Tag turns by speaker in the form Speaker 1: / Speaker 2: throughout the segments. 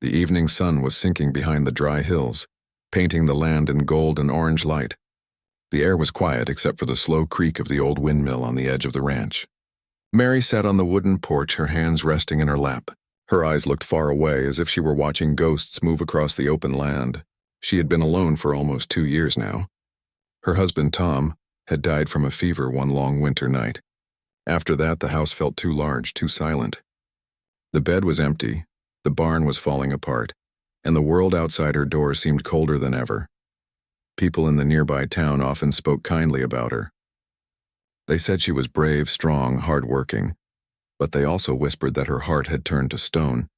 Speaker 1: The evening sun was sinking behind the dry hills, painting the land in gold and orange light. The air was quiet except for the slow creak of the old windmill on the edge of the ranch. Mary sat on the wooden porch, her hands resting in her lap. Her eyes looked far away, as if she were watching ghosts move across the open land. She had been alone for almost 2 years now. Her husband, Tom, had died from a fever one long winter night. After that, the house felt too large, too silent. The bed was empty, the barn was falling apart, and the world outside her door seemed colder than ever. People in the nearby town often spoke kindly about her. They said she was brave, strong, hard-working, but they also whispered that her heart had turned to stone.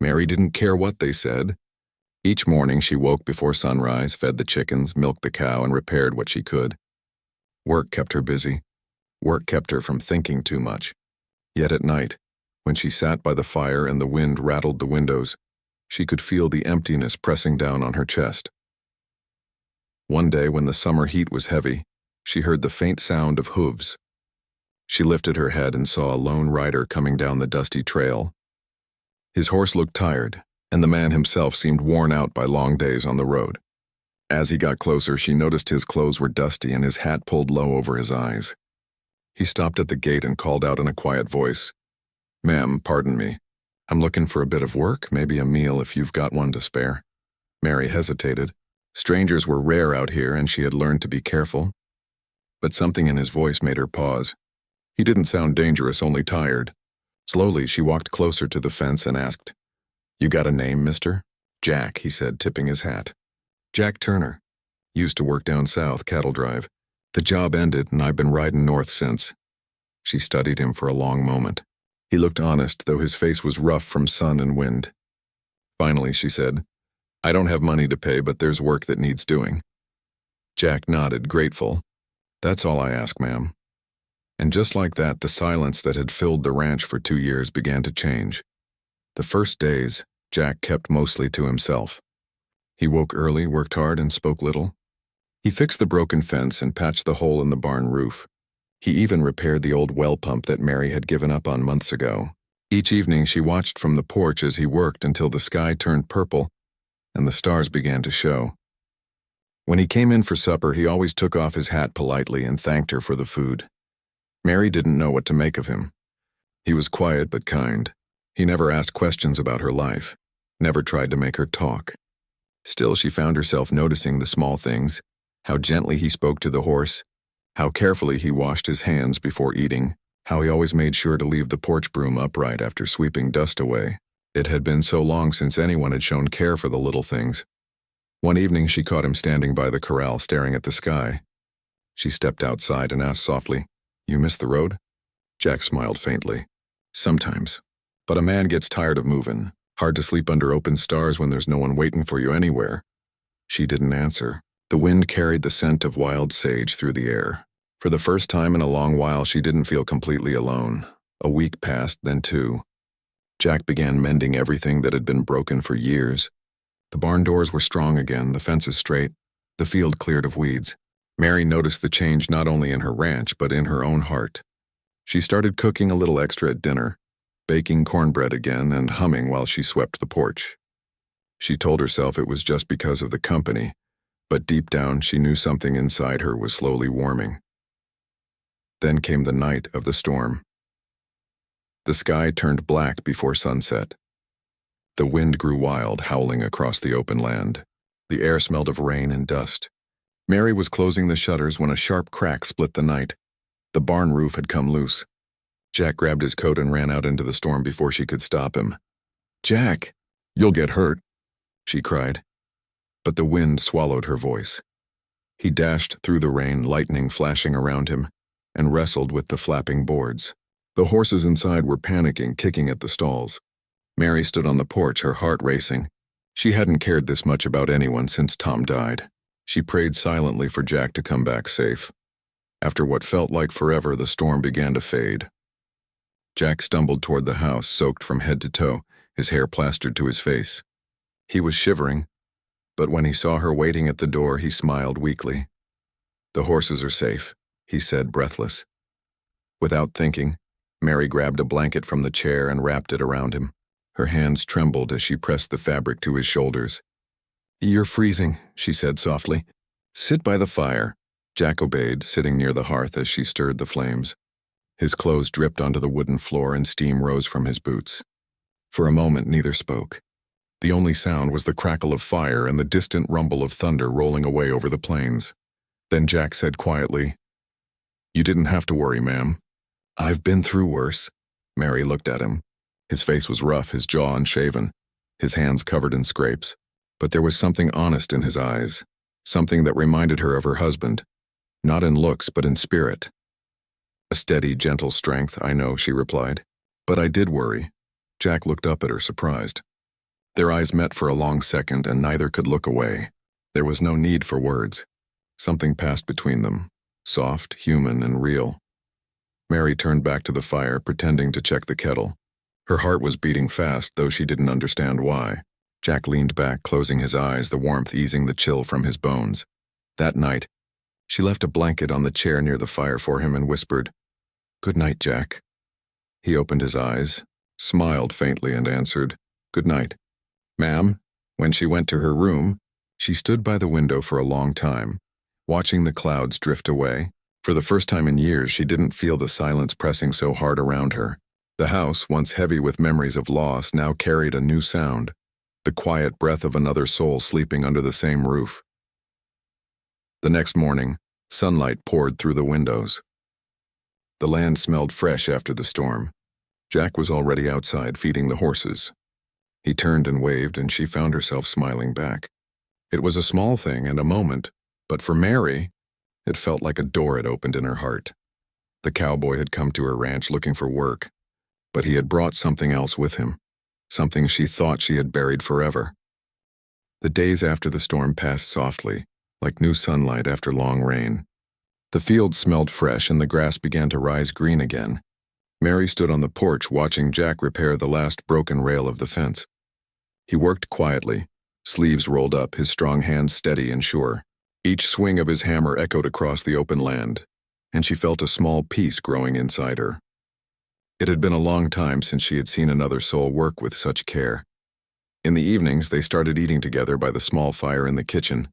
Speaker 1: Mary didn't care what they said. Each morning she woke before sunrise, fed the chickens, milked the cow, and repaired what she could. Work kept her busy. Work kept her from thinking too much. Yet at night, when she sat by the fire and the wind rattled the windows, she could feel the emptiness pressing down on her chest. One day, when the summer heat was heavy, she heard the faint sound of hooves. She lifted her head and saw a lone rider coming down the dusty trail. His horse looked tired, and the man himself seemed worn out by long days on the road. As he got closer, she noticed his clothes were dusty and his hat pulled low over his eyes. He stopped at the gate and called out in a quiet voice, "Ma'am, pardon me. I'm looking for a bit of work, maybe a meal if you've got one to spare." Mary hesitated. Strangers were rare out here, and she had learned to be careful. But something in his voice made her pause. He didn't sound dangerous, only tired. Slowly, she walked closer to the fence and asked, "You got a name, mister?" "Jack," he said, tipping his hat. "Jack Turner. Used to work down south, cattle drive. The job ended, and I've been riding north since." She studied him for a long moment. He looked honest, though his face was rough from sun and wind. Finally, she said, "I don't have money to pay, but there's work that needs doing." Jack nodded, grateful. "That's all I ask, ma'am." And just like that, the silence that had filled the ranch for 2 years began to change. The first days, Jack kept mostly to himself. He woke early, worked hard, and spoke little. He fixed the broken fence and patched the hole in the barn roof. He even repaired the old well pump that Mary had given up on months ago. Each evening she watched from the porch as he worked until the sky turned purple and the stars began to show. When he came in for supper, he always took off his hat politely and thanked her for the food. Mary didn't know what to make of him. He was quiet but kind. He never asked questions about her life, never tried to make her talk. Still, she found herself noticing the small things, how gently he spoke to the horse, how carefully he washed his hands before eating, how he always made sure to leave the porch broom upright after sweeping dust away. It had been so long since anyone had shown care for the little things. One evening she caught him standing by the corral staring at the sky. She stepped outside and asked softly, "You miss the road?" Jack smiled faintly. "Sometimes. But a man gets tired of moving. Hard to sleep under open stars when there's no one waiting for you anywhere." She didn't answer. The wind carried the scent of wild sage through the air. For the first time in a long while, she didn't feel completely alone. A week passed, then 2. Jack began mending everything that had been broken for years. The barn doors were strong again, the fences straight, the field cleared of weeds. Mary noticed the change not only in her ranch, but in her own heart. She started cooking a little extra at dinner, baking cornbread again and humming while she swept the porch. She told herself it was just because of the company, but deep down she knew something inside her was slowly warming. Then came the night of the storm. The sky turned black before sunset. The wind grew wild, howling across the open land. The air smelled of rain and dust. Mary was closing the shutters when a sharp crack split the night. The barn roof had come loose. Jack grabbed his coat and ran out into the storm before she could stop him. "Jack, you'll get hurt," she cried. But the wind swallowed her voice. He dashed through the rain, lightning flashing around him, and wrestled with the flapping boards. The horses inside were panicking, kicking at the stalls. Mary stood on the porch, her heart racing. She hadn't cared this much about anyone since Tom died. She prayed silently for Jack to come back safe. After what felt like forever, the storm began to fade. Jack stumbled toward the house, soaked from head to toe, his hair plastered to his face. He was shivering, but when he saw her waiting at the door, he smiled weakly. "The horses are safe," he said, breathless. Without thinking, Mary grabbed a blanket from the chair and wrapped it around him. Her hands trembled as she pressed the fabric to his shoulders. "You're freezing," she said softly. "Sit by the fire." Jack obeyed, sitting near the hearth as she stirred the flames. His clothes dripped onto the wooden floor and steam rose from his boots. For a moment, neither spoke. The only sound was the crackle of fire and the distant rumble of thunder rolling away over the plains. Then Jack said quietly, "You didn't have to worry, ma'am. I've been through worse." Mary looked at him. His face was rough, his jaw unshaven, his hands covered in scrapes. But there was something honest in his eyes, something that reminded her of her husband, not in looks but in spirit. "A steady, gentle strength, I know," she replied. "But I did worry." Jack looked up at her, surprised. Their eyes met for a long second, and neither could look away. There was no need for words. Something passed between them, soft, human, and real. Mary turned back to the fire, pretending to check the kettle. Her heart was beating fast, though she didn't understand why. Jack leaned back, closing his eyes, the warmth easing the chill from his bones. That night, she left a blanket on the chair near the fire for him and whispered, "Good night, Jack." He opened his eyes, smiled faintly, and answered, "Good night, ma'am." When she went to her room, she stood by the window for a long time, watching the clouds drift away. For the first time in years, she didn't feel the silence pressing so hard around her. The house, once heavy with memories of loss, now carried a new sound, the quiet breath of another soul sleeping under the same roof. The next morning, sunlight poured through the windows. The land smelled fresh after the storm. Jack was already outside feeding the horses. He turned and waved, and she found herself smiling back. It was a small thing and a moment, but for Mary, it felt like a door had opened in her heart. The cowboy had come to her ranch looking for work, but he had brought something else with him, something she thought she had buried forever. The days after the storm passed softly, like new sunlight after long rain. The fields smelled fresh and the grass began to rise green again. Mary stood on the porch watching Jack repair the last broken rail of the fence. He worked quietly, sleeves rolled up, his strong hands steady and sure. Each swing of his hammer echoed across the open land, and she felt a small peace growing inside her. It had been a long time since she had seen another soul work with such care. In the evenings, they started eating together by the small fire in the kitchen.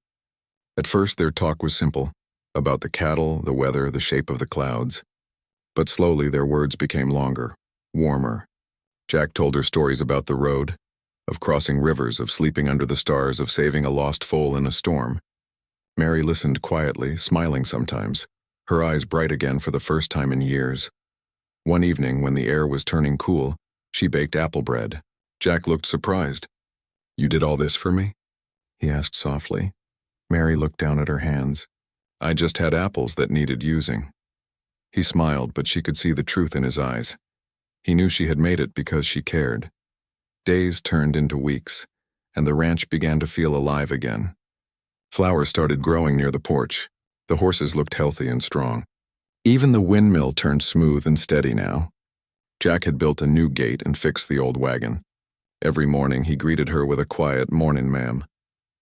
Speaker 1: At first, their talk was simple, about the cattle, the weather, the shape of the clouds. But slowly their words became longer, warmer. Jack told her stories about the road, of crossing rivers, of sleeping under the stars, of saving a lost foal in a storm. Mary listened quietly, smiling sometimes, her eyes bright again for the first time in years. One evening, when the air was turning cool, she baked apple bread. Jack looked surprised. "You did all this for me?" he asked softly. Mary looked down at her hands. "I just had apples that needed using." He smiled, but she could see the truth in his eyes. He knew she had made it because she cared. Days turned into weeks, and the ranch began to feel alive again. Flowers started growing near the porch. The horses looked healthy and strong. Even the windmill turned smooth and steady now. Jack had built a new gate and fixed the old wagon. Every morning he greeted her with a quiet "Mornin', ma'am,"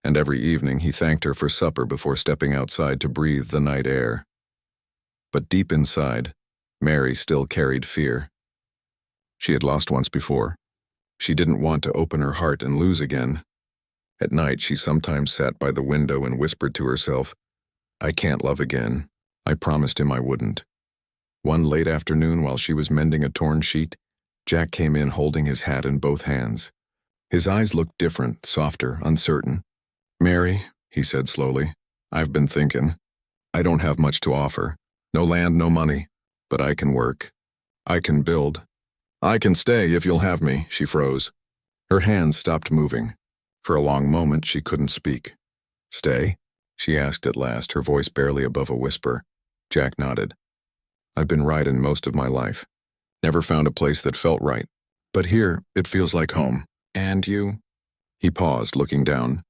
Speaker 1: and every evening he thanked her for supper before stepping outside to breathe the night air. But deep inside, Mary still carried fear. She had lost once before. She didn't want to open her heart and lose again. At night, she sometimes sat by the window and whispered to herself, "I can't love again. I promised him I wouldn't." One late afternoon, while she was mending a torn sheet, Jack came in holding his hat in both hands. His eyes looked different, softer, uncertain. "Mary," he said slowly, "I've been thinking. I don't have much to offer. No land, no money. But I can work. I can build. I can stay if you'll have me." She froze. Her hands stopped moving. For a long moment, she couldn't speak. "Stay?" she asked at last, her voice barely above a whisper. Jack nodded. "I've been riding most of my life. Never found a place that felt right. But here, it feels like home. And you?" He paused, looking down.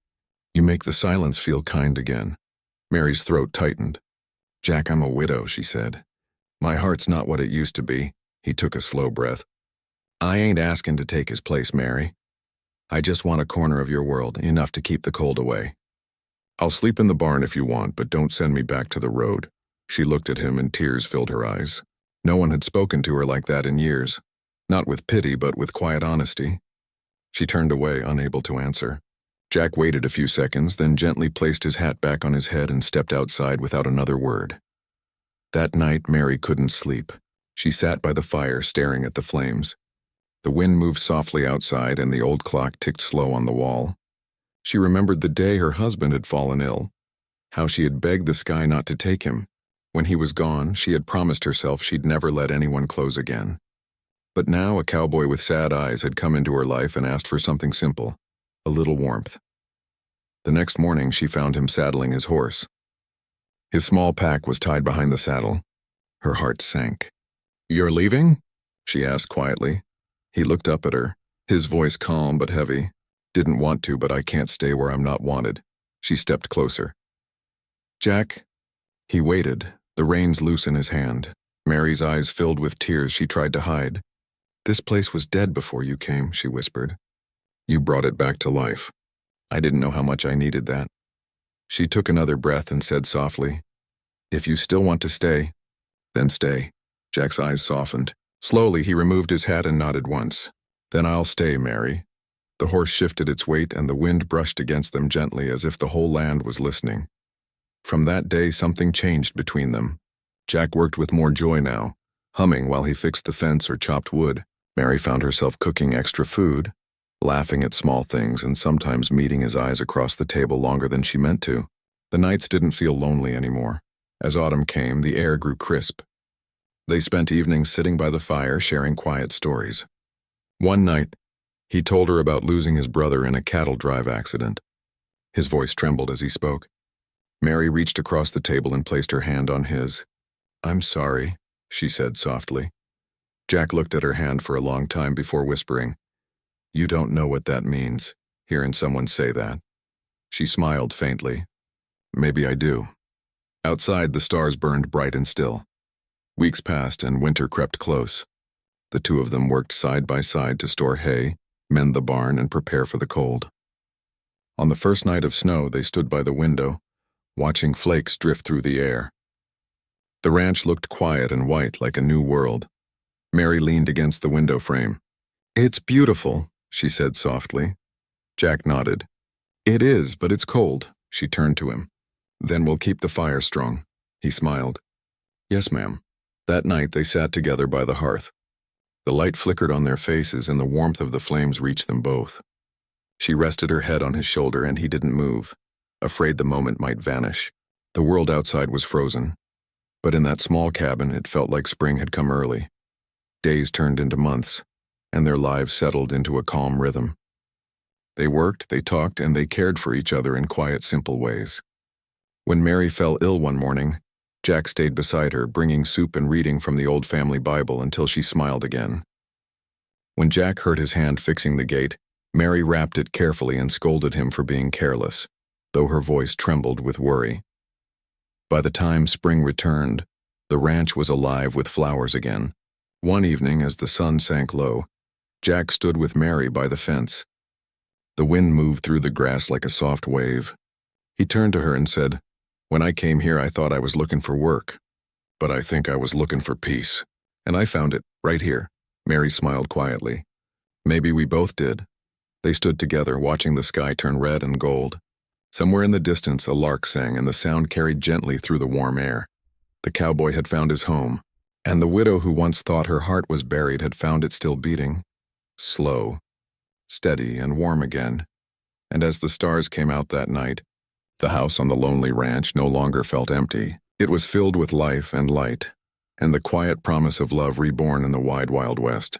Speaker 1: "You make the silence feel kind again." Mary's throat tightened. "Jack, I'm a widow," she said. "My heart's not what it used to be." He took a slow breath. "I ain't asking to take his place, Mary. I just want a corner of your world, enough to keep the cold away. I'll sleep in the barn if you want, but don't send me back to the road." She looked at him and tears filled her eyes. No one had spoken to her like that in years. Not with pity, but with quiet honesty. She turned away, unable to answer. Jack waited a few seconds, then gently placed his hat back on his head and stepped outside without another word. That night, Mary couldn't sleep. She sat by the fire, staring at the flames. The wind moved softly outside, and the old clock ticked slow on the wall. She remembered the day her husband had fallen ill, how she had begged the sky not to take him. When he was gone, she had promised herself she'd never let anyone close again. But now a cowboy with sad eyes had come into her life and asked for something simple, a little warmth. The next morning, she found him saddling his horse. His small pack was tied behind the saddle. Her heart sank. "You're leaving?" she asked quietly. He looked up at her, his voice calm but heavy. "Didn't want to, but I can't stay where I'm not wanted." She stepped closer. "Jack?" He waited, the reins loose in his hand. Mary's eyes filled with tears she tried to hide. "This place was dead before you came," she whispered. "You brought it back to life. I didn't know how much I needed that." She took another breath and said softly, "If you still want to stay, then stay." Jack's eyes softened. Slowly, he removed his hat and nodded once. "Then I'll stay, Mary." The horse shifted its weight and the wind brushed against them gently as if the whole land was listening. From that day, something changed between them. Jack worked with more joy now, humming while he fixed the fence or chopped wood. Mary found herself cooking extra food, laughing at small things, and sometimes meeting his eyes across the table longer than she meant to. The nights didn't feel lonely anymore. As autumn came, the air grew crisp. They spent evenings sitting by the fire, sharing quiet stories. One night, he told her about losing his brother in a cattle drive accident. His voice trembled as he spoke. Mary reached across the table and placed her hand on his. "I'm sorry," she said softly. Jack looked at her hand for a long time before whispering, "You don't know what that means, hearing someone say that." She smiled faintly. "Maybe I do." Outside, the stars burned bright and still. Weeks passed and winter crept close. The two of them worked side by side to store hay, mend the barn, and prepare for the cold. On the first night of snow, they stood by the window, watching flakes drift through the air. The ranch looked quiet and white like a new world. Mary leaned against the window frame. "It's beautiful," she said softly. Jack nodded. "It is, but it's cold." She turned to him. "Then we'll keep the fire strong." He smiled. "Yes, ma'am." That night they sat together by the hearth. The light flickered on their faces and the warmth of the flames reached them both. She rested her head on his shoulder and he didn't move, afraid the moment might vanish. The world outside was frozen, but in that small cabin it felt like spring had come early. Days turned into months, and their lives settled into a calm rhythm. They worked, they talked, and they cared for each other in quiet, simple ways. When Mary fell ill one morning, Jack stayed beside her, bringing soup and reading from the old family Bible until she smiled again. When Jack hurt his hand fixing the gate, Mary wrapped it carefully and scolded him for being careless, though her voice trembled with worry. By the time spring returned, the ranch was alive with flowers again. One evening, as the sun sank low, Jack stood with Mary by the fence. The wind moved through the grass like a soft wave. He turned to her and said, "When I came here, I thought I was looking for work, but I think I was looking for peace. And I found it, right here." Mary smiled quietly. "Maybe we both did." They stood together, watching the sky turn red and gold. Somewhere in the distance, a lark sang, and the sound carried gently through the warm air. The cowboy had found his home, and the widow who once thought her heart was buried had found it still beating, slow, steady, and warm again. And as the stars came out that night, the house on the lonely ranch no longer felt empty. It was filled with life and light, and the quiet promise of love reborn in the wide, wild West.